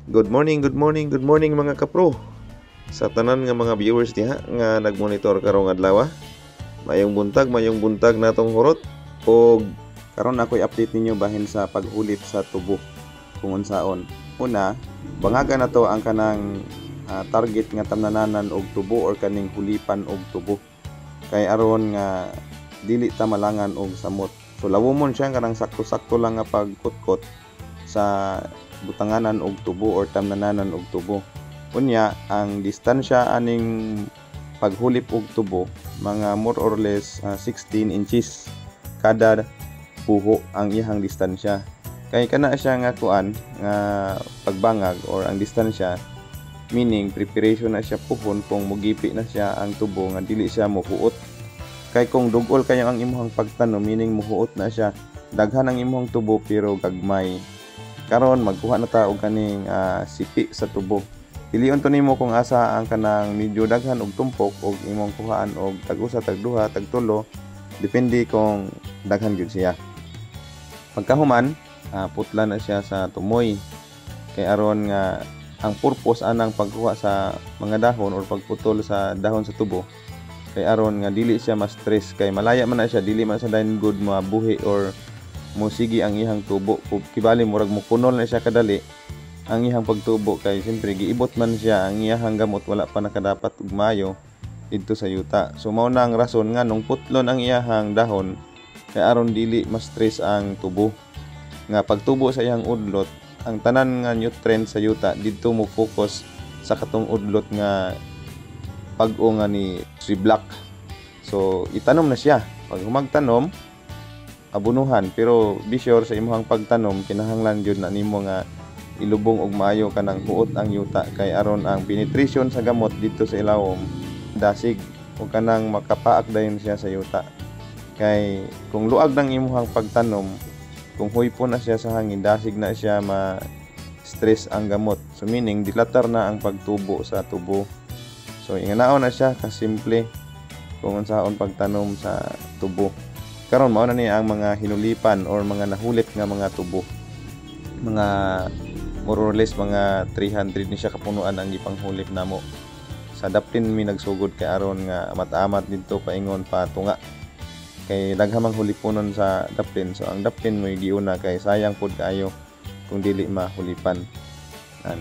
Good morning, good morning, good morning mga kapro. Sa tanan nga mga viewers diha nga nagmonitor karong adlaw. Mayong buntag natong hurot og karon ako'y update ninyo bahin sa paghulit sa tubo kung unsaon. Una, bangaga na to ang kanang target nga tamnananan og tubo or kaning hulipan og tubo. Kay aron nga dili ta malangan og samot. So lawomon siya kanang sakto-sakto lang nga pagkutkot sa butanganan og tubo or tamnananan og tubo. Unya ang distansya aning paghulip og tubo mga more or less 16 inches kada puho ang iyang distansya. Kay kana siya nga kuan nga pagbangag or ang distansya, meaning preparation na siya puhon kung mugipi na siya ang tubo nga dili siya mohuot. Kay kung dugol kayo ang imong pagtanom, meaning mohuot na siya, daghan ang imong tubo pero gagmay. Karon magkuha na ta og kaning sipi sa tubo. Pilion to nimo kung asa ang kanang medyo daghan og tumpok og imong kuhaan og tag-usa, tag-duha, tag-tulo, depende kung daghan gyud siya. Pagkahuman, putla na siya sa tumoy. Kay aron nga ang purpose anang pagkuha sa mga dahon or pagputol sa dahon sa tubo, kay aron nga dili siya ma-stress, kay malaya man na siya, dili man sa dayon good mabuhi or musigi ang ihang tubo. Kung kibali murag mo kunol na siya kadali ang ihang pagtubo, kay siyempre giibot man siya ang ihang gamot, wala pa nakadapat og mayo didto sa yuta. So mao na ang rason nga nung putlon ang ihang dahon, kay aron dili ma-stress ang tubo. Nga pagtubo sa ihang udlot, ang tanan nga nutrient sa yuta didto mo focus sa katong udlot nga pag-o nga ni tree block. So itanom na siya. Pag humagtanom, abunuhan, pero be sure sa imong pagtanom kinahanglan gyud na nimo nga ilubong og maayo kanang huot ang yuta, kay aron ang penetration sa gamot dito sa ilawom dasig o kanang makapaak dayon siya sa yuta. Kay kung luag nang imong pagtanom, kung huypon na siya sa hangin, dasig na siya ma-stress ang gamot. So meaning dilatar na ang pagtubo sa tubo. So inganaon na siya kasimple kung unsaon pagtanom sa tubo. Karon mao na ni ang mga hinulipan or mga nahulit nga mga tubo. Mga more or less mga 300 ni siya kapunuan ang gipanghulip namo. Sa daptin mi nagsugod kay aron nga matamat didto paingon pa tunga. Kay daghang huliponon sa daptin. So ang daptin mo giuna kay sayang pud kaayo kung dili mahulipan.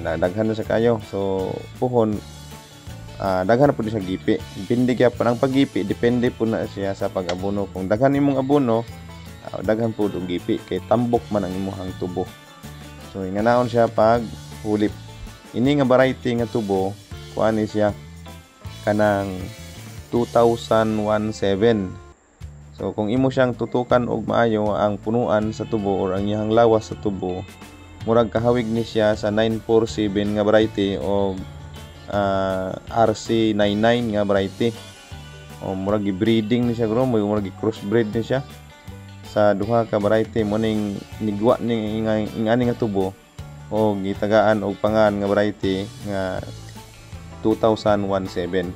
Daghan na sa kayo. So puhon daghan na po siya gipi. Depende gyapon ang paggipi, depende po na siya sa pag-abono. Kung daghan imong abono, daghan po og gipi, kay tambok man ang imong tubo. So inganaon siya pag hulip. Ini nga variety nga tubo, kuan ni siya kanang 2017. So kung imo siyang tutukan og maayo ang punuan sa tubo or ang iyang lawas sa tubo, murag kahawig ni siya sa 947 nga variety o RC99 nga variety. O murag gi-breeding ni siya gro, murag gi-crossbreed ni siya sa duha ka variety mo ning nigwa ning ingani nga tubo o gitagaan og pangan nga variety nga 2017.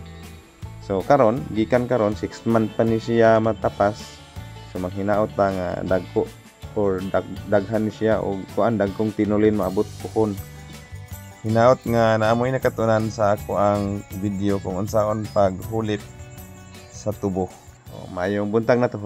So karon gikan karon 6 month pa ni siya matapas. So manghinaot ta nga dagko or daghan ni siya og kuan dagkong tinulin maabot puhon. Hinaot nga naamoy nakatunan sa ako ang video kung unsaon paghulip sa tubo. Mayong buntag na to.